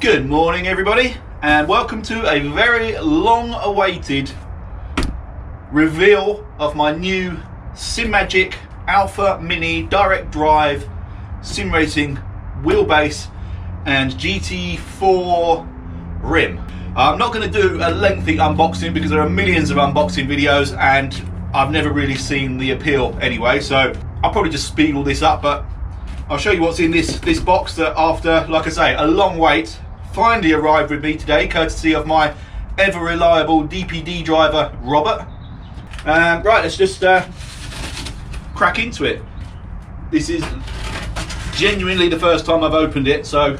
Good morning everybody, and welcome to a very long awaited reveal of my new Simagic Alpha Mini direct drive sim racing wheelbase and GT4 rim. I'm not going to do a lengthy unboxing because there are millions of unboxing videos and I've never really seen the appeal anyway, so I'll probably just speed all this up, but I'll show you what's in this box that, after, like I say, a long wait, finally arrived with me today, courtesy of my ever reliable DPD driver Robert. Right, let's just crack into it. This is genuinely the first time I've opened it, so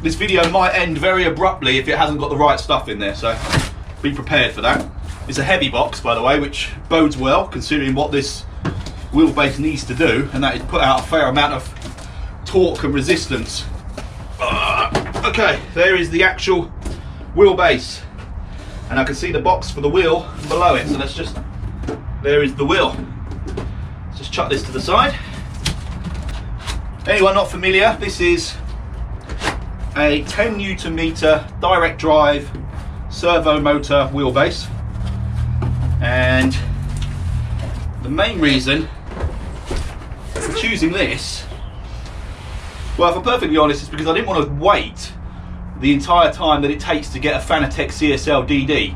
this video might end very abruptly if it hasn't got the right stuff in there, so be prepared for that. It's a heavy box, by the way, which bodes well considering what this wheelbase needs to do, and that is put out a fair amount of torque and resistance. Okay, there is the actual wheelbase, and I can see the box for the wheel below it, so there is the wheel. Let's just chuck this to the side. Anyone not familiar, this is a 10 Newton meter direct drive servo motor wheelbase, and the main reason for choosing this, well, if I'm perfectly honest, is because I didn't want to wait the entire time that it takes to get a Fanatec CSL DD.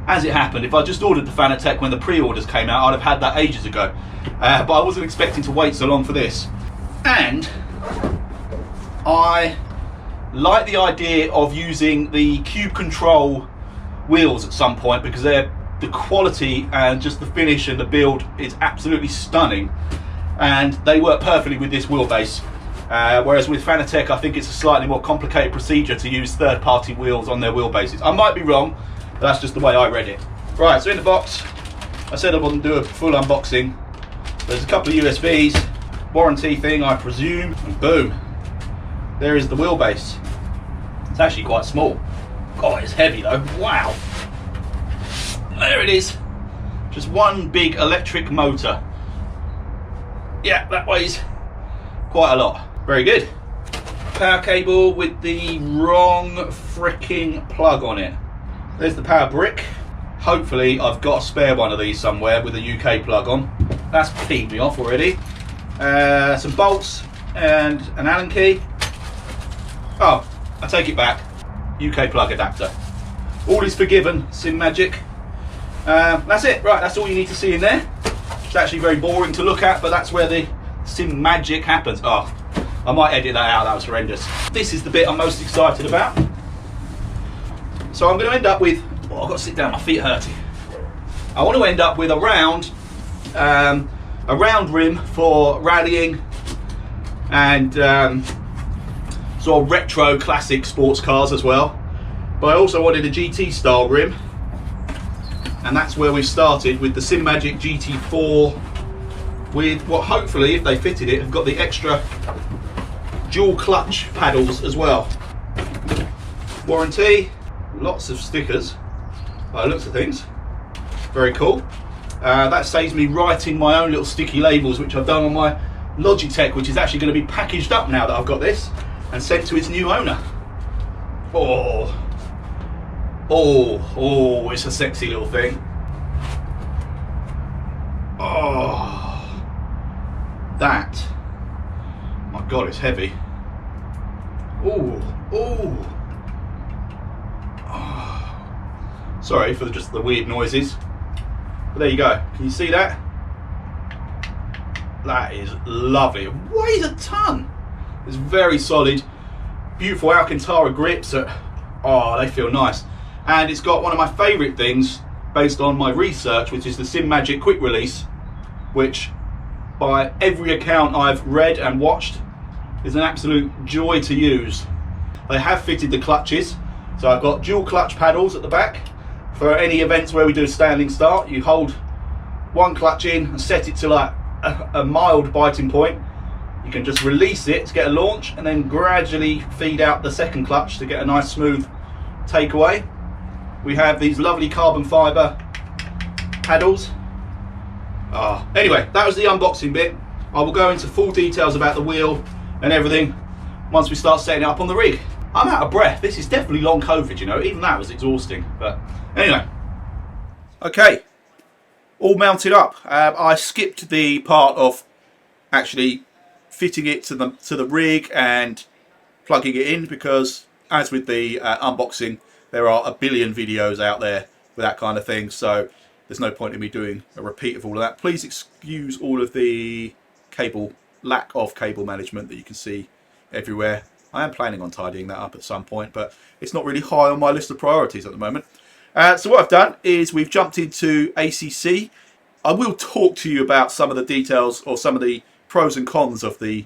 As it happened, if I just ordered the Fanatec when the pre-orders came out, I'd have had that ages ago, but I wasn't expecting to wait so long for this. And I like the idea of using the Cube Control wheels at some point, because the quality and just the finish and the build is absolutely stunning, and they work perfectly with this wheelbase. Whereas with Fanatec, I think it's a slightly more complicated procedure to use third-party wheels on their wheelbases. I might be wrong, but that's just the way I read it. Right, so in the box, I said I wouldn't do a full unboxing. There's a couple of USBs, warranty thing, I presume, and boom, there is the wheelbase. It's actually quite small. God, it's heavy though. Wow. There it is. Just one big electric motor. Yeah, that weighs quite a lot. Very good. Power cable with the wrong freaking plug on it. There's the power brick. Hopefully I've got a spare one of these somewhere with a UK plug on. That's peed me off already. Some bolts and an Allen key. Oh, I take it back. UK plug adapter. All is forgiven, Simagic. That's it. Right, that's all you need to see in there. It's actually very boring to look at, but that's where the Simagic happens. Oh, I might edit that out, that was horrendous. This is the bit I'm most excited about. So I'm going to end up with, oh, I've got to sit down, my feet are hurting. I want to end up with a round rim for rallying and sort of retro classic sports cars as well. But I also wanted a GT style rim, and that's where we started with the Simagic GT4 with what, hopefully, if they fitted it, have got the extra dual clutch paddles as well. Warranty, lots of stickers by the looks of things. Very cool. That saves me writing my own little sticky labels, which I've done on my Logitech, which is actually going to be packaged up now that I've got this and sent to its new owner. Oh, it's a sexy little thing. Oh, that, my God, it's heavy. Oh. Sorry for just the weird noises, but there you go. Can you see that? That is lovely. It weighs a ton. It's very solid. Beautiful Alcantara grips. Oh, they feel nice. And it's got one of my favourite things based on my research, which is the Simagic quick release, which by every account I've read and watched is an absolute joy to use. They have fitted the clutches, so I've got dual clutch paddles at the back. For any events where we do a standing start, you hold one clutch in and set it to like a mild biting point. You can just release it to get a launch and then gradually feed out the second clutch to get a nice smooth takeaway. We have these lovely carbon fibre paddles. Anyway, that was the unboxing bit. I will go into full details about the wheel and everything once we start setting it up on the rig. I'm out of breath. This is definitely long COVID, you know. Even that was exhausting. But anyway. Okay. All mounted up. I skipped the part of actually fitting it to the rig and plugging it in, because as with the unboxing, there are a billion videos out there with that kind of thing, so there's no point in me doing a repeat of all of that. Please excuse all of the lack of cable management that you can see everywhere. I am planning on tidying that up at some point, but it's not really high on my list of priorities at the moment. So what I've done is we've jumped into ACC. I will talk to you about some of the details or some of the pros and cons of the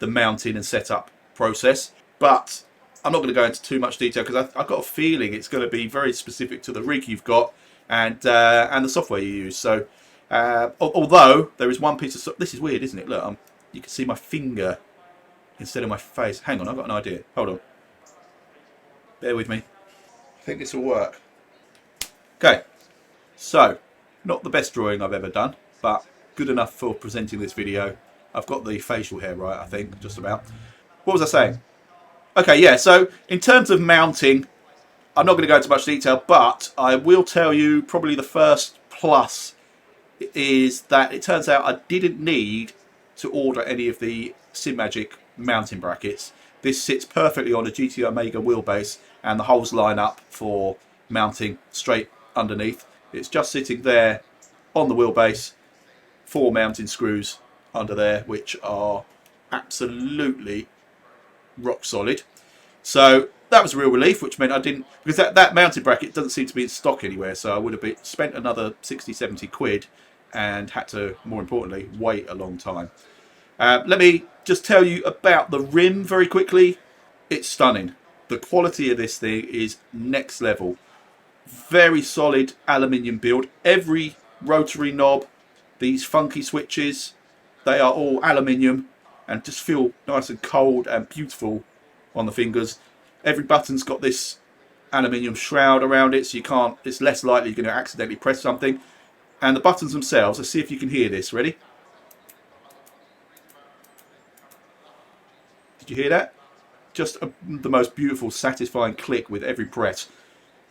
mounting and setup process, but I'm not going to go into too much detail because I've got a feeling it's going to be very specific to the rig you've got and the software you use. So although there is one piece of this is weird, isn't it? Look, you can see my finger instead of my face. Hang on, I've got an idea. Hold on, bear with me. I think this will work. Okay, so not the best drawing I've ever done, but good enough for presenting this video. I've got the facial hair right, I think, just about. What was I saying? Okay, yeah, so in terms of mounting, I'm not going to go into much detail, but I will tell you probably the first plus is that it turns out I didn't need to order any of the Simagic mounting brackets. This sits perfectly on a GT Omega wheelbase, and the holes line up for mounting straight underneath. It's just sitting there on the wheelbase, 4 mounting screws under there, which are absolutely rock solid. So that was a real relief, which meant I didn't, because that mounting bracket doesn't seem to be in stock anywhere, so I would have spent another 60-70 quid and had to, more importantly, wait a long time. Let me just tell you about the rim very quickly. It's stunning. The quality of this thing is next level. Very solid aluminium build. Every rotary knob, these funky switches, they are all aluminium and just feel nice and cold and beautiful on the fingers. Every button's got this aluminium shroud around it, so it's less likely you're going to accidentally press something. And the buttons themselves, let's see if you can hear this. Ready? Did you hear that? Just the most beautiful, satisfying click with every press.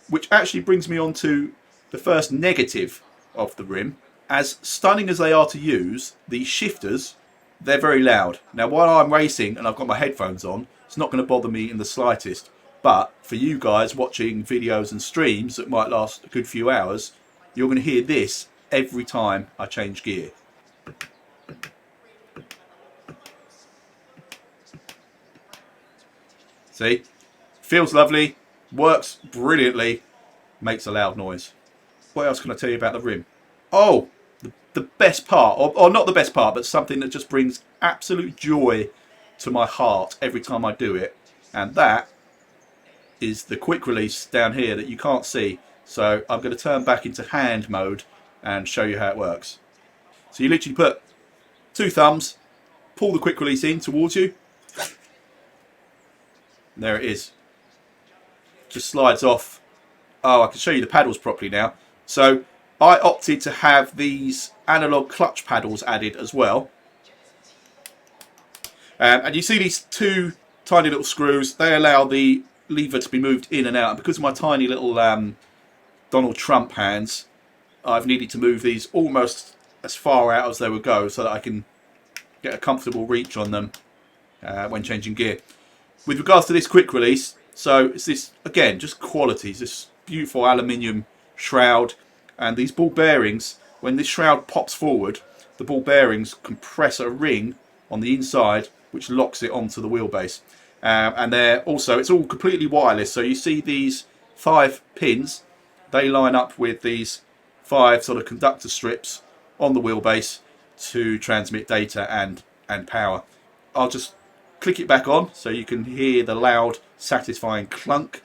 Which actually brings me on to the first negative of the rim. As stunning as they are to use, the shifters, they're very loud. Now while I'm racing and I've got my headphones on, it's not going to bother me in the slightest. But for you guys watching videos and streams that might last a good few hours, you're going to hear this every time I change gear. See? Feels lovely. Works brilliantly, makes a loud noise. What else can I tell you about the rim? Oh, the best part, or not the best part, but something that just brings absolute joy to my heart every time I do it. And that is the quick release down here that you can't see. So I'm going to turn back into hand mode and show you how it works. So you literally put 2 thumbs, pull the quick release in towards you. And there it is. Just slides off. Oh, I can show you the paddles properly now. So I opted to have these analog clutch paddles added as well. And you see these 2 tiny little screws. They allow the lever to be moved in and out. And because of my tiny little Donald Trump hands, I've needed to move these almost as far out as they would go so that I can get a comfortable reach on them when changing gear. With regards to this quick release, so it's this, again, just qualities, this beautiful aluminium shroud, and these ball bearings, when this shroud pops forward, the ball bearings compress a ring on the inside which locks it onto the wheelbase. And they're also, it's all completely wireless, so you see these 5 pins, they line up with these 5 sort of conductor strips on the wheelbase to transmit data and power. I'll just click it back on so you can hear the loud, satisfying clunk,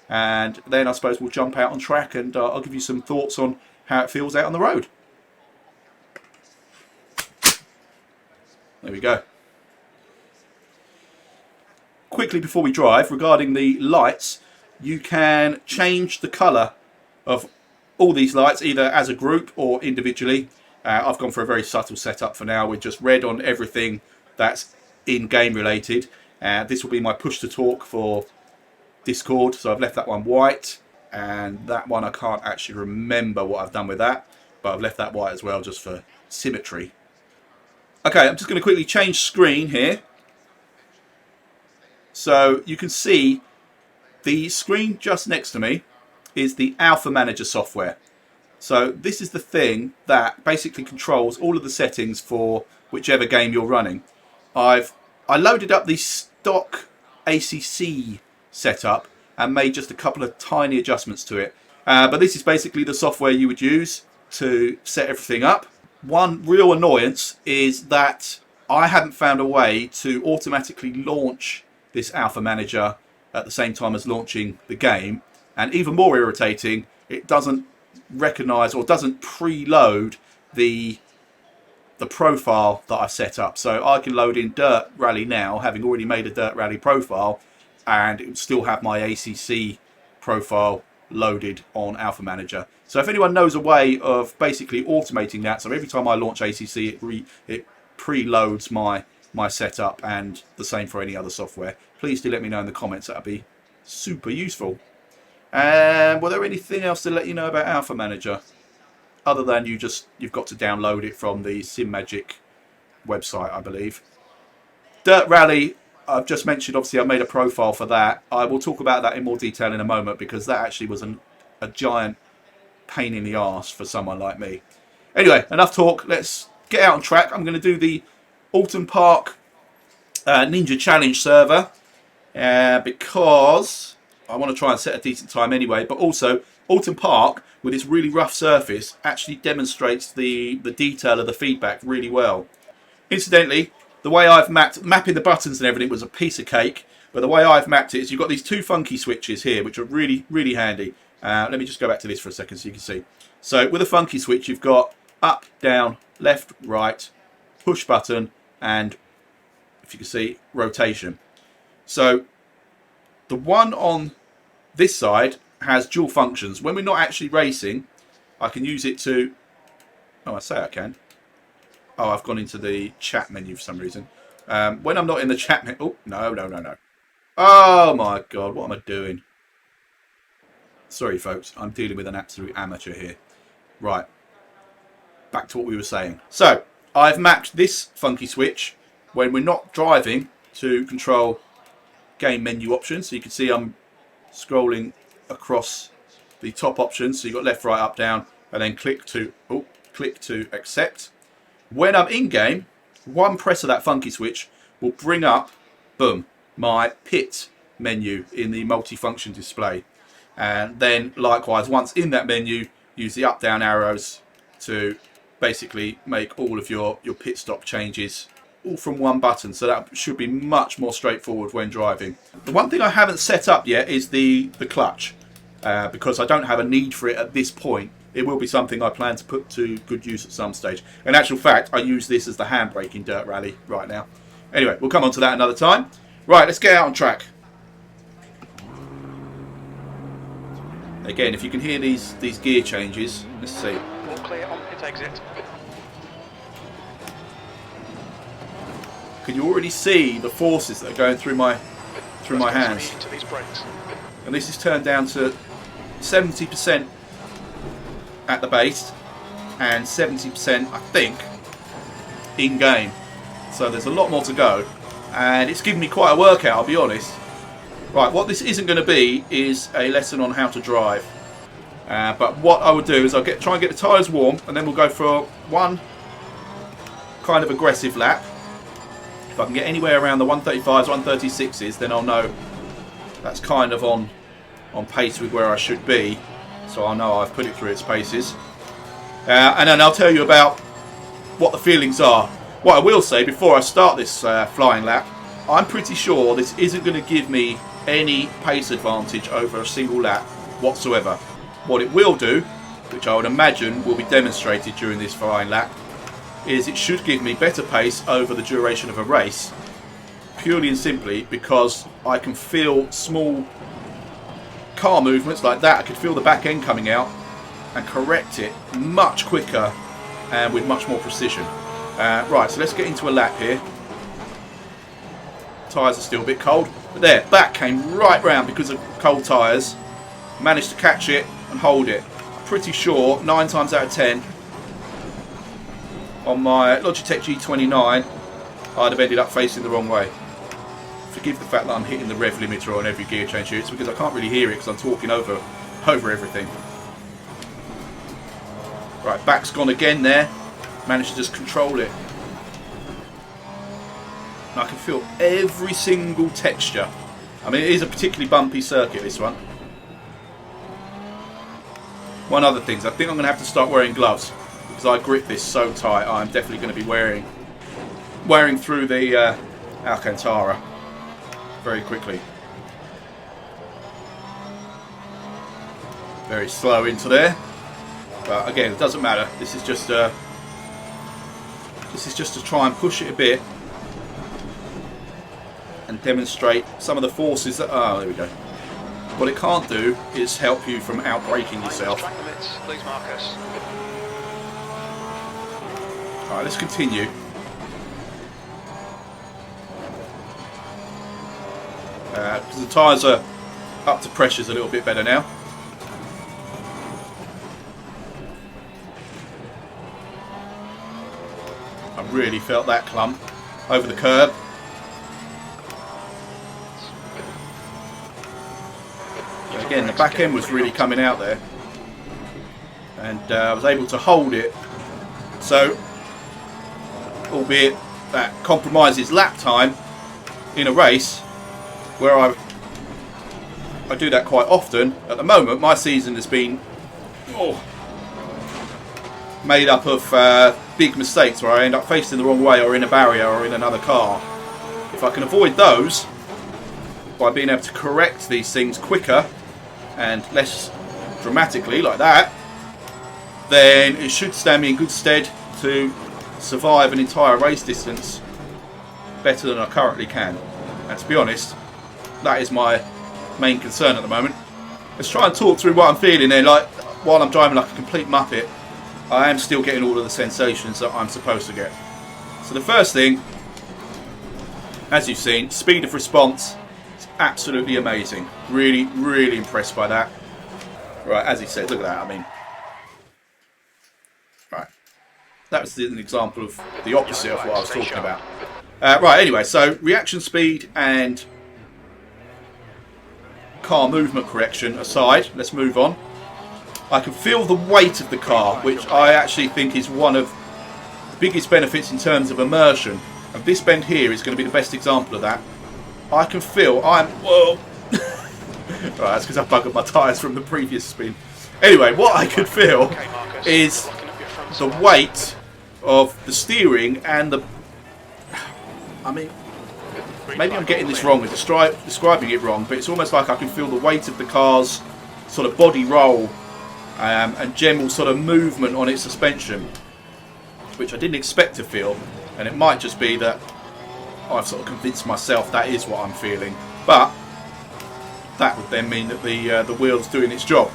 and then I suppose we'll jump out on track and I'll give you some thoughts on how it feels out on the road. There we go. Quickly before we drive, regarding the lights, you can change the colour of all these lights either as a group or individually. I've gone for a very subtle setup for now with just red on everything that's in-game related. This will be my push to talk for Discord, so I've left that one white, and that one I can't actually remember what I've done with that, but I've left that white as well just for symmetry. Okay, I'm just going to quickly change screen here. So you can see the screen just next to me is the Alpha Manager software. So this is the thing that basically controls all of the settings for whichever game you're running. I loaded up the stock ACC setup and made just a couple of tiny adjustments to it. But this is basically the software you would use to set everything up. One real annoyance is that I haven't found a way to automatically launch this Alpha Manager at the same time as launching the game. And even more irritating, it doesn't recognize or doesn't preload the profile that I've set up. So I can load in Dirt Rally now, having already made a Dirt Rally profile, and it will still have my ACC profile loaded on Alpha Manager. So if anyone knows a way of basically automating that, so every time I launch ACC it preloads my setup, and the same for any other software, please do let me know in the comments. That would be super useful. And were there anything else to let you know about Alpha Manager other than you've got to download it from the Simagic website, I believe? Dirt Rally, I've just mentioned, obviously I made a profile for that. I will talk about that in more detail in a moment, because that actually was a giant pain in the arse for someone like me. Anyway, enough talk, let's get out on track. I'm going to do the Alton Park Ninja Challenge server because I want to try and set a decent time anyway, but also Alton Park, with its really rough surface, actually demonstrates the detail of the feedback really well. Incidentally, the way I've mapping the buttons and everything was a piece of cake, but the way I've mapped it is you've got these two funky switches here, which are really, really handy. Let me just go back to this for a second so you can see. So with a funky switch, you've got up, down, left, right, push button, and if you can see, rotation. So the one on this side has dual functions. When we're not actually racing, I can use it to... Oh, I say I can. Oh, I've gone into the chat menu for some reason. When I'm not in the chat menu... Oh, no. Oh, my God. What am I doing? Sorry, folks. I'm dealing with an absolute amateur here. Right. Back to what we were saying. So, I've mapped this funky switch when we're not driving to control game menu options. So you can see I'm scrolling across the top options. So you've got left, right, up, down, and then click to accept. When I'm in game, one press of that funky switch will bring up, boom, my pit menu in the multi-function display. And then likewise, once in that menu, use the up down arrows to basically make all of your pit stop changes all from one button. So that should be much more straightforward when driving. The one thing I haven't set up yet is the clutch, because I don't have a need for it at this point. It will be something I plan to put to good use at some stage. In actual fact, I use this as the handbrake in Dirt Rally right now. Anyway, we'll come on to that another time. Right, let's get out on track. Again, if you can hear these gear changes, let's see. All clear on pit exit. Can you already see the forces that are going through my hands? To these brakes. And this is turned down to 70% at the base and 70%, I think, in game. So there's a lot more to go, and it's given me quite a workout, I'll be honest. Right, what this isn't going to be is a lesson on how to drive, but what I would do is I'll try and get the tyres warm, and then we'll go for one kind of aggressive lap. If I can get anywhere around the 135s, 136s, then I'll know that's kind of on pace with where I should be, so I'll know I've put it through its paces. And then I'll tell you about what the feelings are. What I will say before I start this flying lap, I'm pretty sure this isn't going to give me any pace advantage over a single lap whatsoever. What it will do, which I would imagine will be demonstrated during this flying lap, is it should give me better pace over the duration of a race, purely and simply because I can feel small car movements like that. I can feel the back end coming out and correct it much quicker and with much more precision. Right, so let's get into a lap here. tyres are still a bit cold. But there, back came right round because of cold tyres. Managed to catch it and hold it. Pretty sure 9 times out of 10 on my Logitech G29 I'd have ended up facing the wrong way. Forgive the fact that I'm hitting the rev limiter on every gear change here. It's because I can't really hear it because I'm talking over everything. Right, back's gone again there. Managed to just control it. And I can feel every single texture. I mean, it is a particularly bumpy circuit, this one. One other thing, I think I'm going to have to start wearing gloves because I grip this so tight. I'm definitely going to be wearing through the Alcantara very quickly. Very slow into there, but again, it doesn't matter. This is just to try and push it a bit and demonstrate some of the forces that. Oh, there we go. What it can't do is help you from outbraking yourself. Alright, let's continue. Because the tyres are up to pressures a little bit better now. I really felt that clump over the curb. Again, the back end was really coming out there, and I was able to hold it. So, albeit that compromises lap time in a race, where I do that quite often. At the moment, my season has been made up of big mistakes where I end up facing the wrong way or in a barrier or in another car. If I can avoid those by being able to correct these things quicker and less dramatically like that, then it should stand me in good stead to survive an entire race distance better than I currently can. And to be honest, that is my main concern at the moment. Let's try and talk through what I'm feeling there. Like, while I'm driving like a complete muppet, I am still getting all of the sensations that I'm supposed to get. So the first thing, as you've seen, speed of response is absolutely amazing. Really, really impressed by that. Right, as he said, look at that. I mean, right, that was an example of the opposite of what I was talking about. Right, anyway, so reaction speed and car movement correction aside, let's move on. I can feel the weight of the car, which I actually think is one of the biggest benefits in terms of immersion. And this bend here is going to be the best example of that. I can feel whoa. Right, that's because I buggered my tyres from the previous spin. Anyway, what I could feel is the weight of the steering and the... I mean, maybe I'm getting this wrong with describing it wrong, but it's almost like I can feel the weight of the car's sort of body roll and general sort of movement on its suspension, which I didn't expect to feel. And it might just be that I've sort of convinced myself that is what I'm feeling, but that would then mean that the wheel's doing its job.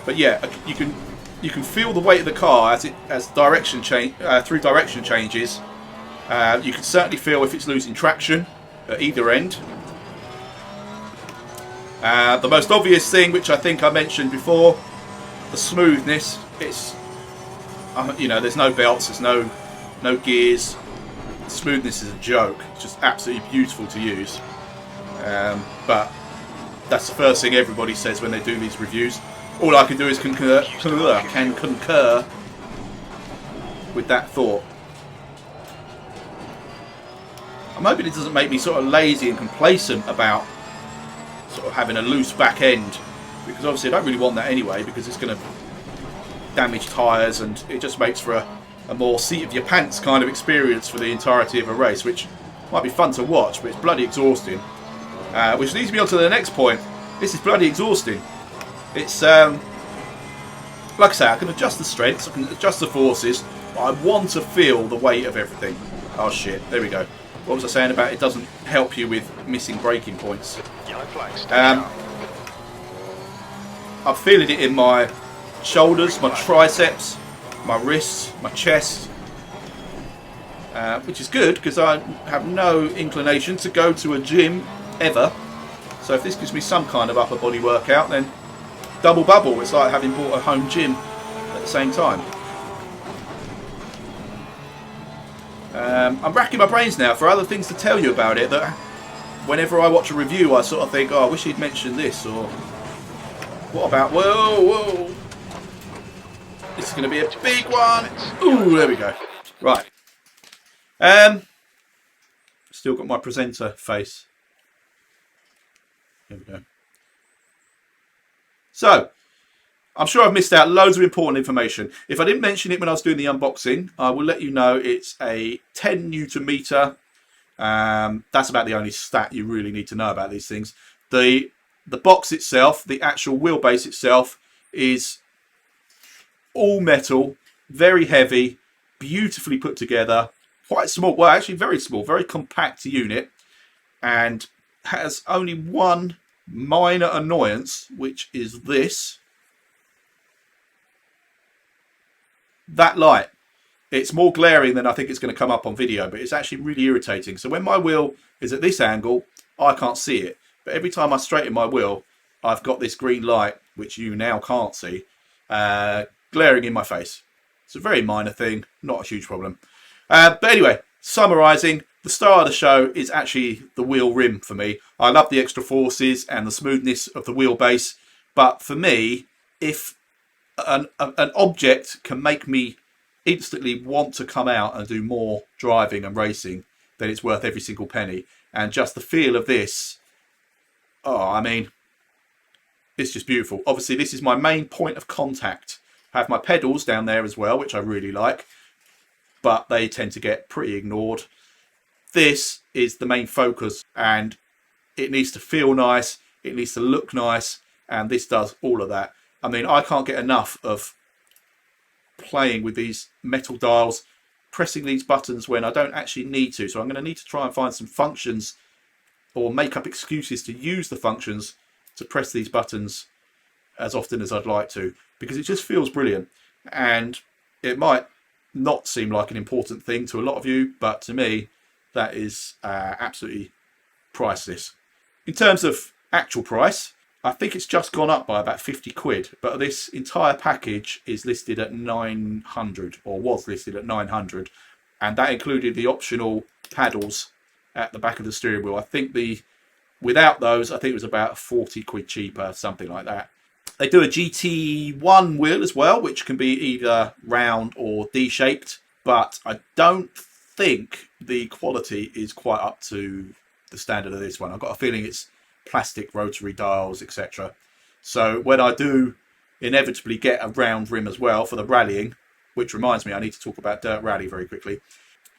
But yeah, you can feel the weight of the car as direction change through direction changes. You can certainly feel if it's losing traction at either end. The most obvious thing, which I think I mentioned before, the smoothness. It's there's no belts, there's no gears. The smoothness is a joke. It's just absolutely beautiful to use. But that's the first thing everybody says when they do these reviews. All I can do is concur with that thought. I'm hoping it doesn't make me sort of lazy and complacent about sort of having a loose back end, because obviously I don't really want that anyway, because it's going to damage tyres and it just makes for a more seat of your pants kind of experience for the entirety of a race, which might be fun to watch, but it's bloody exhausting. Which leads me on to the next point. This is bloody exhausting. It's like I say, I can adjust the strengths, I can adjust the forces, but I want to feel the weight of everything. Oh shit, there we go. What was I saying about it doesn't help you with missing braking points? I'm feeling it in my shoulders, my triceps, my wrists, my chest. which is good because I have no inclination to go to a gym ever. So if this gives me some kind of upper body workout, then double bubble. It's like having bought a home gym at the same time. I'm racking my brains now for other things to tell you about it, that whenever I watch a review I sort of think, oh, I wish he'd mentioned this, or what about, whoa, this is going to be a big one. Ooh, there we go. Right. Still got my presenter face. There we go. So, I'm sure I've missed out loads of important information. If I didn't mention it when I was doing the unboxing, I will let you know it's a 10 Newton meter. That's about the only stat you really need to know about these things. The box itself, the actual wheelbase itself, is all metal, very heavy, beautifully put together, quite small, well actually very small, very compact unit, and has only one minor annoyance, which is this. That light. It's more glaring than I think it's going to come up on video, but it's actually really irritating. So when my wheel is at this angle, I can't see it. But every time I straighten my wheel, I've got this green light, which you now can't see, glaring in my face. It's a very minor thing, not a huge problem. But anyway, summarising, the star of the show is actually the wheel rim for me. I love the extra forces and the smoothness of the wheelbase, but for me, if an object can make me instantly want to come out and do more driving and racing, then it's worth every single penny. And just the feel of this, oh, I mean, it's just beautiful. Obviously, this is my main point of contact. I have my pedals down there as well, which I really like, but they tend to get pretty ignored. This is the main focus, and it needs to feel nice, it needs to look nice, and this does all of that. I mean, I can't get enough of playing with these metal dials, pressing these buttons when I don't actually need to. So I'm going to need to try and find some functions or make up excuses to use the functions to press these buttons as often as I'd like to, because it just feels brilliant. And it might not seem like an important thing to a lot of you, but to me, that is absolutely priceless. In terms of actual price, I think it's just gone up by about 50 quid, but this entire package is listed at 900, or was listed at 900, and that included the optional paddles at the back of the steering wheel. I think without those, I think it was about 40 quid cheaper, something like that. They do a GT1 wheel as well, which can be either round or D-shaped, but I don't think the quality is quite up to the standard of this one. I've got a feeling it's plastic rotary dials, etc. So when I do inevitably get a round rim as well for the rallying, which reminds me I need to talk about Dirt Rally very quickly,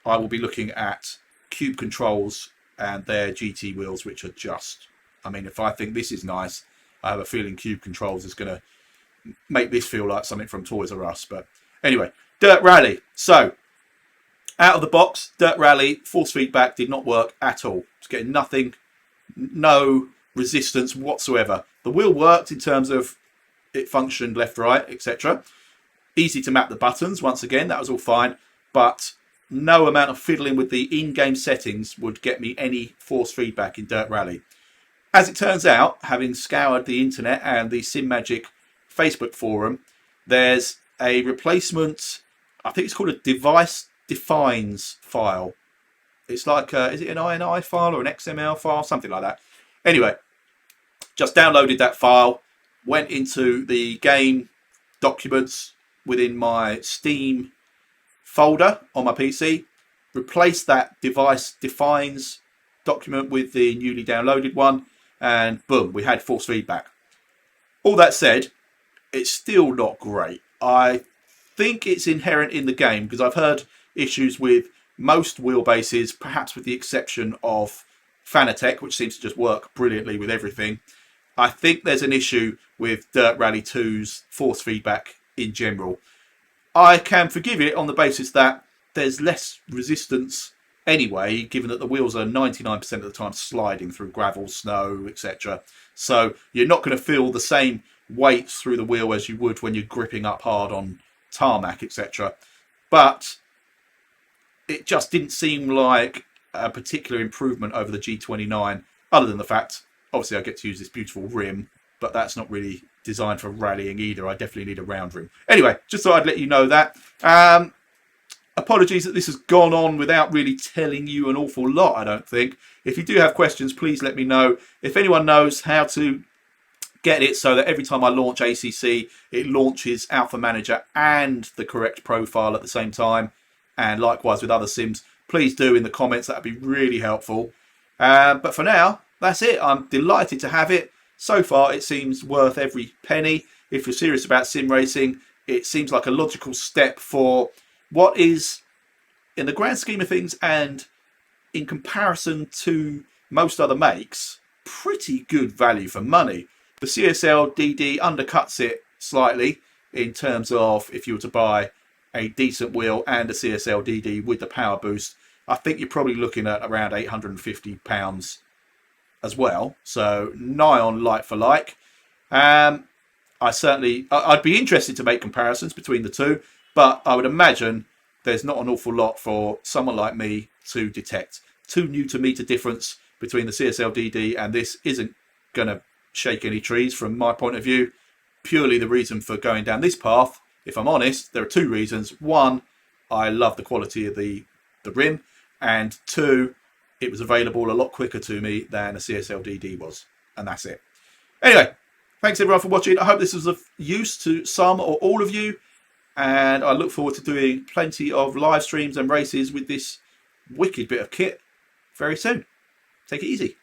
I will be looking at Cube Controls and their GT wheels, which are just, I mean, if I think this is nice, I have a feeling Cube Controls is going to make this feel like something from Toys R Us. But anyway, Dirt Rally. So out of the box, Dirt Rally force feedback did not work at all. It's getting nothing, no resistance whatsoever. The wheel worked in terms of it functioned left, right, etc. Easy to map the buttons. Once again, that was all fine, but no amount of fiddling with the in-game settings would get me any force feedback in Dirt Rally. As it turns out, having scoured the internet and the Simagic Facebook forum, there's a replacement, I think it's called a device defines file. It's like, is it an INI file or an XML file? Something like that. Anyway, just downloaded that file, went into the game documents within my Steam folder on my PC, replaced that device defines document with the newly downloaded one, and boom, we had force feedback. All that said, it's still not great. I think it's inherent in the game, because I've heard issues with most wheelbases, perhaps with the exception of Fanatec, which seems to just work brilliantly with everything. I think there's an issue with Dirt Rally 2's force feedback in general. I can forgive it on the basis that there's less resistance anyway, given that the wheels are 99% of the time sliding through gravel, snow, etc. So you're not going to feel the same weight through the wheel as you would when you're gripping up hard on tarmac, etc. But it just didn't seem like a particular improvement over the G29, other than the fact, obviously, I get to use this beautiful rim, but that's not really designed for rallying either. I definitely need a round rim. Anyway, just thought I'd let you know that. Apologies that this has gone on without really telling you an awful lot, I don't think. If you do have questions, please let me know. If anyone knows how to get it so that every time I launch ACC, it launches Alpha Manager and the correct profile at the same time, and likewise with other sims, please do in the comments. That would be really helpful. But for now, that's it. I'm delighted to have it. So far, it seems worth every penny. If you're serious about sim racing, it seems like a logical step for what is, in the grand scheme of things and in comparison to most other makes, pretty good value for money. The CSL DD undercuts it slightly in terms of if you were to buy a decent wheel and a CSL DD with the power boost. I think you're probably looking at around £850 as well. So nigh on like for like. I'd be interested to make comparisons between the two, but I would imagine there's not an awful lot for someone like me to detect. 2 newton meter difference between the CSL DD and this isn't going to shake any trees from my point of view. Purely the reason for going down this path, if I'm honest, there are 2 reasons. 1, I love the quality of the rim, and 2, it was available a lot quicker to me than a CSL DD was, and that's it. Anyway, thanks everyone for watching. I hope this was of use to some or all of you, and I look forward to doing plenty of live streams and races with this wicked bit of kit very soon. Take it easy.